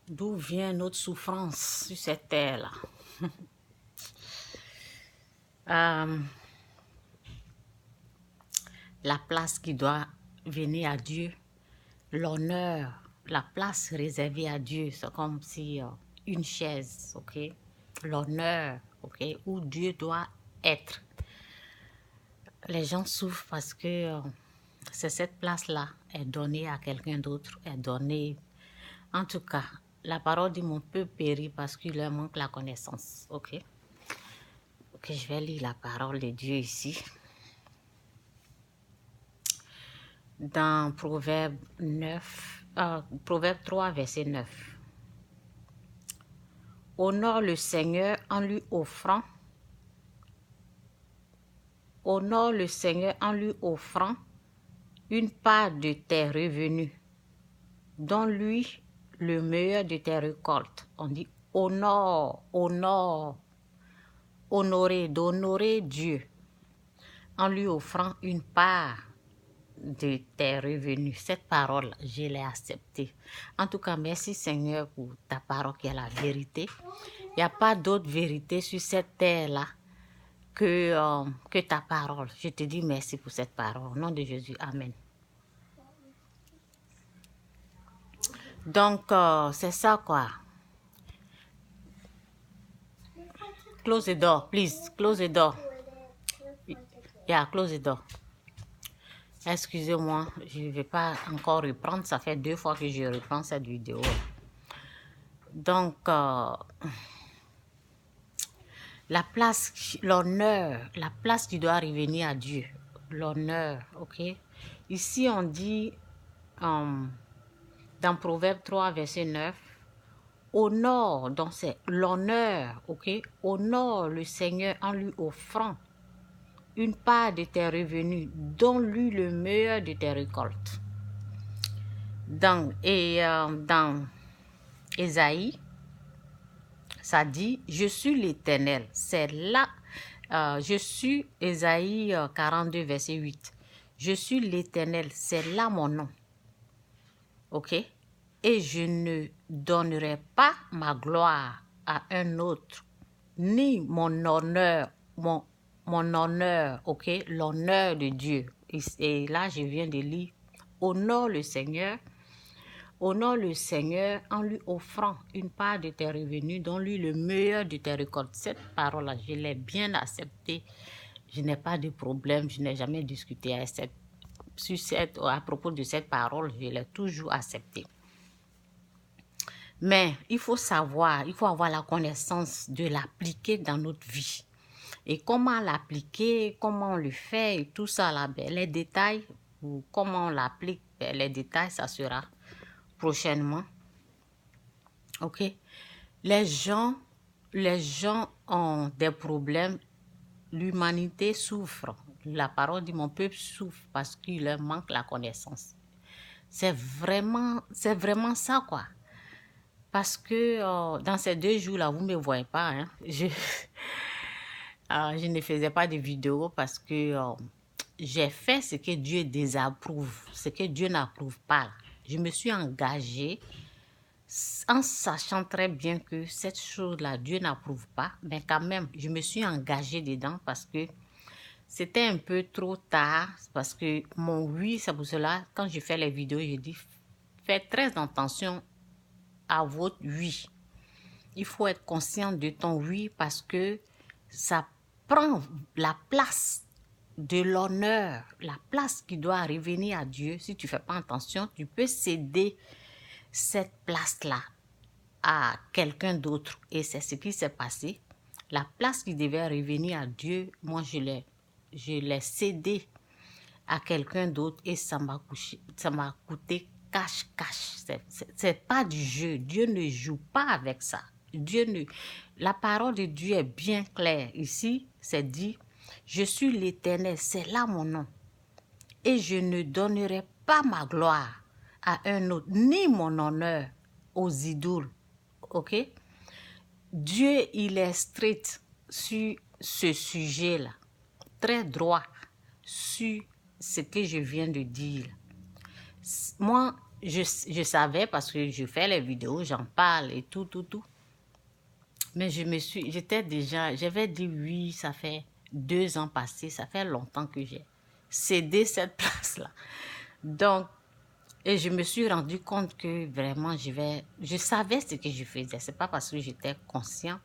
D'où vient notre souffrance sur cette terre-là? Euh, la place qui doit venir à Dieu, l'honneur, la place réservée à Dieu, c'est comme si une chaise, ok? L'honneur, ok? Où Dieu doit être. Les gens souffrent parce que c'est cette place-là est donnée à quelqu'un d'autre, est donnée. En tout cas, la parole dit mon peuple périt parce qu'il leur manque la connaissance, ok? Ok, je vais lire la parole de Dieu ici. Dans Proverbe 3, verset 9. Honore le Seigneur en lui offrant. Honore le Seigneur en lui offrant une part de tes revenus. Donne-lui le meilleur de tes récoltes. On dit honore, honore, honorer, d'honorer Dieu en lui offrant une part de tes revenus. Cette parole, je l'ai acceptée. En tout cas, merci Seigneur pour ta parole qui est la vérité. Il n'y a pas d'autre vérité sur cette terre-là que ta parole. Je te dis merci pour cette parole. Au nom de Jésus, Amen. Donc, c'est ça quoi. Close the door, please. Close the door. Yeah, close the door. Excusez-moi, je ne vais pas encore reprendre. Ça fait 2 fois que je reprends cette vidéo. Donc, la place, l'honneur, la place qui doit revenir à Dieu. L'honneur, ok? Ici, on dit, dans Proverbe 3, verset 9, honore, donc c'est l'honneur, ok? Honore le Seigneur en lui offrant une part de tes revenus, donne-lui le meilleur de tes récoltes. Dans Ésaïe, ça dit, je suis l'Éternel. C'est là, je suis Ésaïe 42, verset 8. Je suis l'Éternel, c'est là mon nom. Ok? Et je ne donnerai pas ma gloire à un autre, ni mon honneur, mon honneur, ok? L'honneur de Dieu. Et là, je viens de lire, honore le Seigneur en lui offrant une part de tes revenus, donne-lui le meilleur de tes récoltes. Cette parole-là, je l'ai bien acceptée. Je n'ai pas de problème, je n'ai jamais discuté à propos de cette parole, je l'ai toujours acceptée. Mais il faut savoir, il faut avoir la connaissance de l'appliquer dans notre vie. Et comment l'appliquer, comment on le fait et tout ça là, les détails, ou comment on l'applique, les détails, ça sera prochainement. Ok? Les gens ont des problèmes. L'humanité souffre. La parole dit mon peuple souffre parce qu'il leur manque la connaissance. C'est vraiment ça quoi. Parce que dans ces 2 jours-là, vous ne me voyez pas. Hein? Je ne faisais pas de vidéos parce que j'ai fait ce que Dieu désapprouve, ce que Dieu n'approuve pas. Je me suis engagée en sachant très bien que cette chose-là, Dieu n'approuve pas. Mais quand même, je me suis engagée dedans parce que c'était un peu trop tard. Parce que mon oui, c'est pour cela, quand je fais les vidéos, je dis, faites très attention à votre oui. Il faut être conscient de ton oui parce que ça prend la place de l'honneur, la place qui doit revenir à Dieu. Si tu ne fais pas attention, tu peux céder cette place-là à quelqu'un d'autre. Et c'est ce qui s'est passé. La place qui devait revenir à Dieu, moi je l'ai cédée à quelqu'un d'autre et ça m'a coûté cash. C'est pas du jeu. Dieu ne joue pas avec ça. La parole de Dieu est bien claire. Ici, c'est dit, je suis l'Éternel, c'est là mon nom. Et je ne donnerai pas ma gloire à un autre, ni mon honneur aux idoles. Ok? Dieu, il est strict sur ce sujet-là. Très droit sur ce que je viens de dire. Moi, je savais parce que je fais les vidéos, j'en parle et tout. Mais j'avais dit oui, ça fait 2 ans passés, ça fait longtemps que j'ai cédé cette place-là. Donc, et je me suis rendu compte que vraiment, je savais ce que je faisais. C'est pas parce que j'étais inconscient,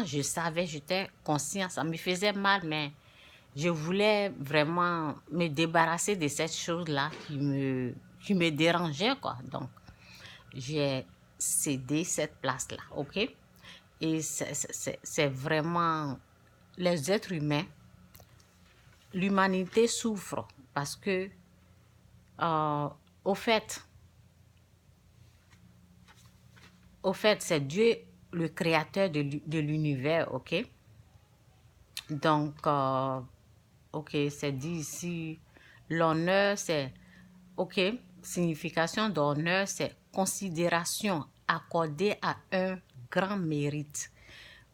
j'étais conscient. Ça me faisait mal, mais je voulais vraiment me débarrasser de cette chose-là qui me dérangeait, quoi. Donc, j'ai cédé cette place-là, ok? Et c'est vraiment les êtres humains, l'humanité souffre parce que, euh, au fait, c'est Dieu le créateur de l'univers, ok? Donc, ok, c'est dit ici, l'honneur, c'est, ok, signification d'honneur, c'est considération accordée à un grand mérite.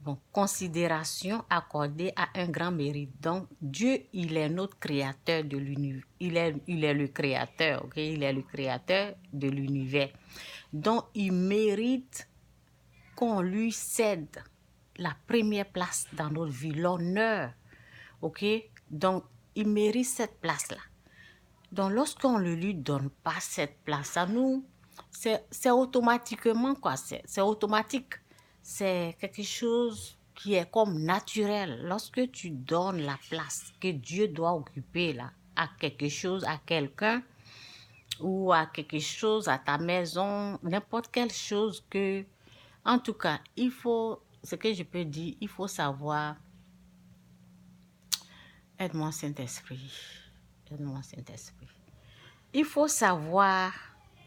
Bon, considération accordée à un grand mérite. Donc, Dieu, il est notre créateur de l'univers. Il est le créateur, ok? Il est le créateur de l'univers. Donc, il mérite qu'on lui cède la première place dans notre vie, l'honneur, ok? Donc, il mérite cette place-là. Donc, lorsqu'on ne lui donne pas cette place à nous, c'est automatiquement quoi? C'est automatique. C'est quelque chose qui est comme naturel. Lorsque tu donnes la place que Dieu doit occuper là, à quelque chose, à quelqu'un, ou à quelque chose, à ta maison, n'importe quelle chose que... En tout cas, ce que je peux dire, il faut savoir... Aide-moi Saint-Esprit. Aide-moi Saint-Esprit. Il faut savoir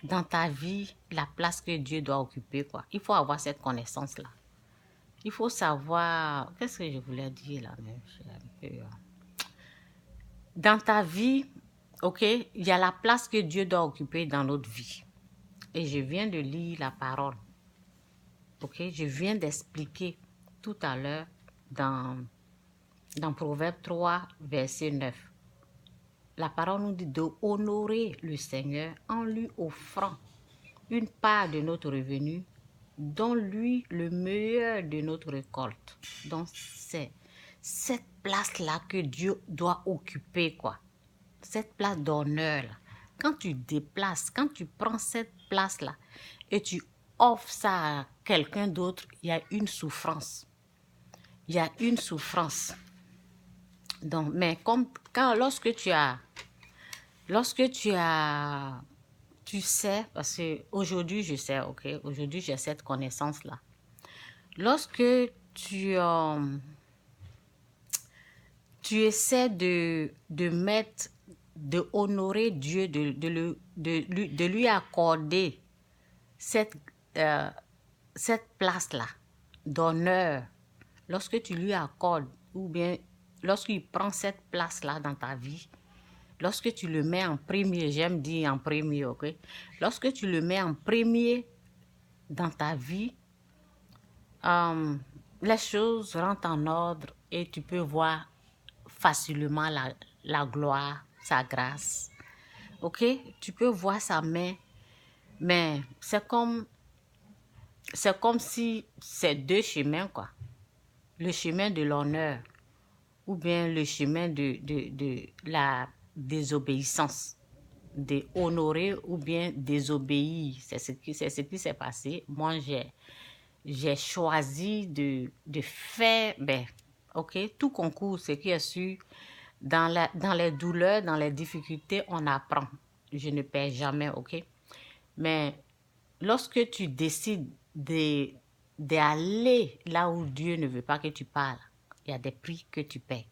dans ta vie la place que Dieu doit occuper, quoi. Il faut avoir cette connaissance-là. Il faut savoir... Qu'est-ce que je voulais dire là même? Dans ta vie, ok, il y a la place que Dieu doit occuper dans notre vie. Et je viens de lire la parole. Ok, je viens d'expliquer tout à l'heure dans Proverbe 3, verset 9. La parole nous dit de honorer le Seigneur en lui offrant une part de notre revenu, donne-lui le meilleur de notre récolte. Donc, c'est cette place-là que Dieu doit occuper, quoi. Cette place d'honneur, là. Quand tu déplaces, quand tu prends cette place-là et tu offres ça à quelqu'un d'autre, il y a une souffrance. Il y a une souffrance. Donc, mais lorsque tu sais, parce qu'aujourd'hui, je sais, ok, aujourd'hui, j'ai cette connaissance-là. Lorsque tu essaies de honorer Dieu, de lui accorder cette place-là d'honneur, lorsque tu lui accordes, ou bien lorsqu'il prend cette place-là dans ta vie, lorsque tu le mets en premier, j'aime dire en premier, ok? Lorsque tu le mets en premier dans ta vie, les choses rentrent en ordre et tu peux voir facilement la gloire, sa grâce. Ok? Tu peux voir sa main, mais c'est comme si c'est deux chemins, quoi. Le chemin de l'honneur ou bien le chemin de la désobéissance, de honorer ou bien désobéir. C'est ce qui s'est passé. Moi, j'ai choisi de faire, ok, tout concours, ce qui est sûr, dans les douleurs, dans les difficultés, on apprend. Je ne perds jamais, ok? Mais lorsque tu décides d'aller là où Dieu ne veut pas que tu parles, il y a des prix que tu paies.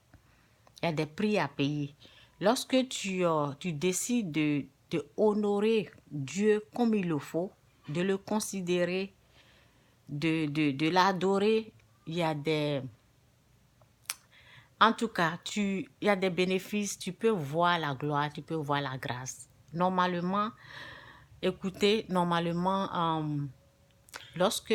Il y a des prix à payer. Lorsque tu décides de honorer Dieu comme il le faut, de le considérer, de l'adorer, il y a des... En tout cas, il y a des bénéfices, tu peux voir la gloire, tu peux voir la grâce. Normalement, écoutez, lorsque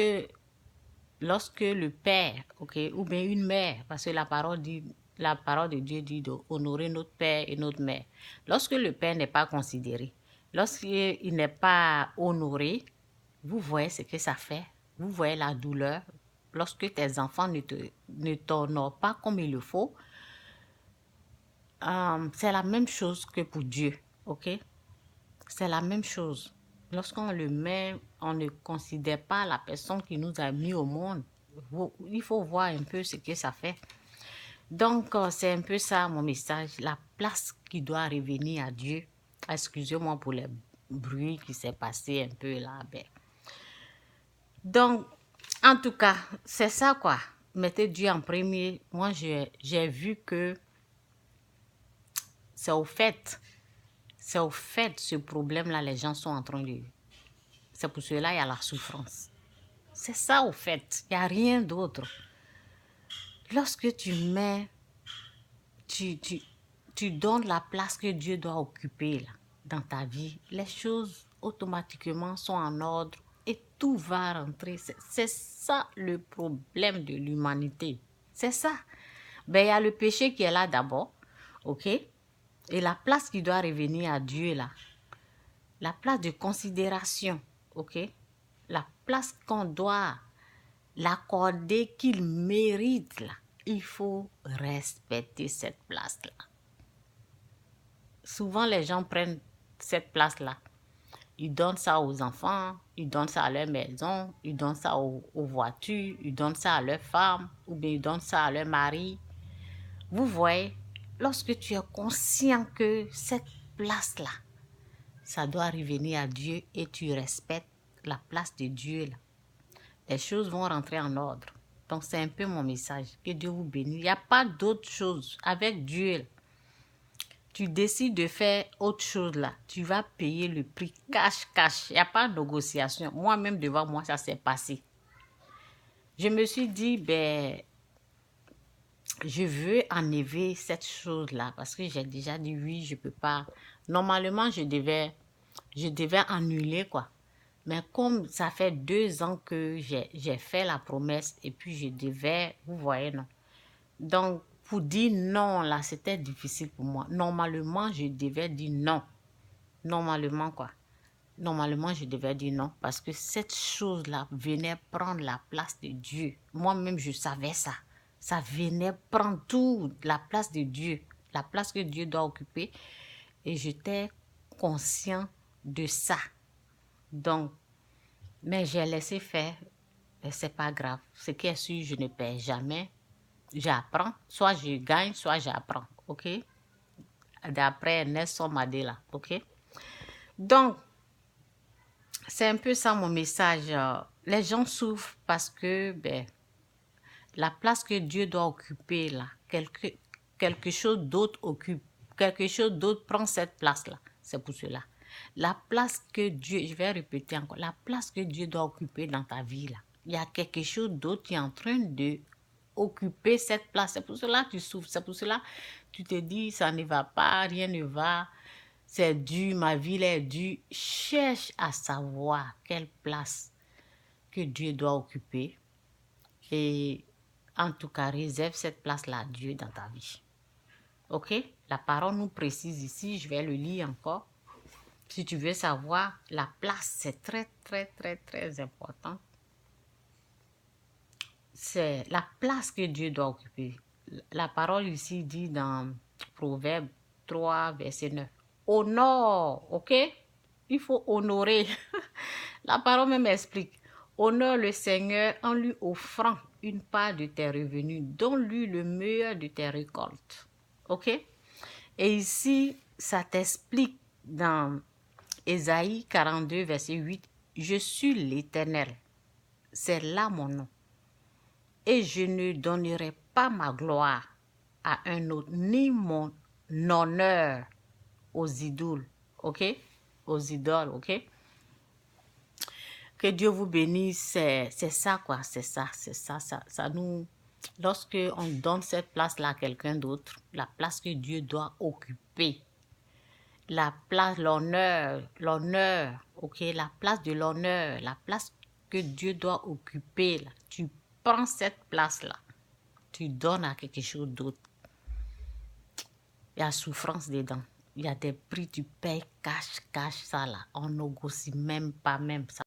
le père, ok, ou bien une mère, parce que la parole de Dieu dit d'honorer notre père et notre mère. Lorsque le père n'est pas considéré, Lorsqu'il n'est pas honoré, vous voyez ce que ça fait. Vous voyez la douleur. Lorsque tes enfants ne t'honorent pas comme il le faut, c'est la même chose que pour Dieu, ok? C'est la même chose. Lorsqu'on le met, on ne considère pas la personne qui nous a mis au monde. Il faut voir un peu ce que ça fait. Donc, c'est un peu ça mon message. La place qui doit revenir à Dieu. Excusez-moi pour les bruits qui s'est passé un peu là. Ben. Donc, en tout cas, c'est ça quoi. Mettez Dieu en premier. Moi, j'ai vu que c'est au fait ce problème-là, les gens sont en train de... C'est pour cela qu'il y a la souffrance. C'est ça au fait. Il n'y a rien d'autre. Lorsque tu mets, tu donnes la place que Dieu doit occuper là, dans ta vie, les choses automatiquement sont en ordre et tout va rentrer. C'est ça le problème de l'humanité. C'est ça. Ben, il y a le péché qui est là d'abord, ok? Et la place qui doit revenir à Dieu là, la place de considération, ok? La place qu'on doit l'accorder qu'il mérite là. Il faut respecter cette place-là. Souvent, les gens prennent cette place-là. Ils donnent ça aux enfants, ils donnent ça à leur maison, ils donnent ça aux voitures, ils donnent ça à leurs femmes, ou bien ils donnent ça à leur mari. Vous voyez, lorsque tu es conscient que cette place-là, ça doit revenir à Dieu et tu respectes la place de Dieu, là, les choses vont rentrer en ordre. Donc, c'est un peu mon message. Que Dieu vous bénisse. Il n'y a pas d'autre chose. Avec Dieu, tu décides de faire autre chose là. Tu vas payer le prix cash. Il n'y a pas de négociation. Moi-même, devant moi, ça s'est passé. Je me suis dit, ben, je veux enlever cette chose-là. Parce que j'ai déjà dit oui, je ne peux pas. Normalement, je devais annuler quoi. Mais comme ça fait 2 ans que j'ai fait la promesse et puis je devais, vous voyez, non. Donc, pour dire non, là, c'était difficile pour moi. Normalement, je devais dire non. Normalement, quoi. Normalement, je devais dire non parce que cette chose-là venait prendre la place de Dieu. Moi-même, je savais ça. Ça venait prendre toute la place de Dieu, la place que Dieu doit occuper. Et j'étais conscient de ça. Donc, mais j'ai laissé faire. Et c'est pas grave. Ce qui est sûr, je ne perds jamais. J'apprends. Soit je gagne, soit j'apprends. OK? D'après Nelson Mandela. OK? Donc, c'est un peu ça mon message. Les gens souffrent parce que ben, la place que Dieu doit occuper, là, quelque chose d'autre occupe. Quelque chose d'autre prend cette place-là. C'est pour cela. La place que Dieu, je vais répéter encore, la place que Dieu doit occuper dans ta vie, là, il y a quelque chose d'autre qui est en train de occuper cette place. C'est pour cela que tu souffres. C'est pour cela que tu te dis, ça ne va pas, rien ne va. C'est dur, ma vie est dure. Cherche à savoir quelle place que Dieu doit occuper. Et en tout cas, réserve cette place-là à Dieu dans ta vie. Ok? La parole nous précise ici, je vais le lire encore. Si tu veux savoir, la place, c'est très important. C'est la place que Dieu doit occuper. La parole ici dit dans Proverbe 3, verset 9. Honore, ok? Il faut honorer. La parole même explique. Honore le Seigneur en lui offrant une part de tes revenus. Donne-lui le meilleur de tes récoltes. Ok? Et ici, ça t'explique dans Ésaïe 42, verset 8. Je suis l'Éternel. C'est là mon nom. Et je ne donnerai pas ma gloire à un autre, ni mon honneur aux idoles, ok? Aux idoles, ok? Que Dieu vous bénisse, c'est ça quoi, c'est ça, ça nous... Lorsque on donne cette place-là à quelqu'un d'autre, la place que Dieu doit occuper, la place, l'honneur, ok? La place de l'honneur, la place que Dieu doit occuper, là, tu prends cette place-là. Tu donnes à quelque chose d'autre. Il y a souffrance dedans. Il y a des prix, tu payes cash, ça là. On négocie même pas, même ça.